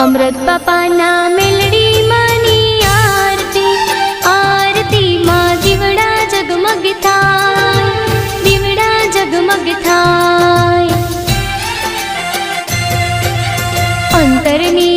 अमृत बापाना melody मानी आरती, आरती मां दीवड़ा जगमग थाय, दीवड़ा जगमग थाय। अंतरनी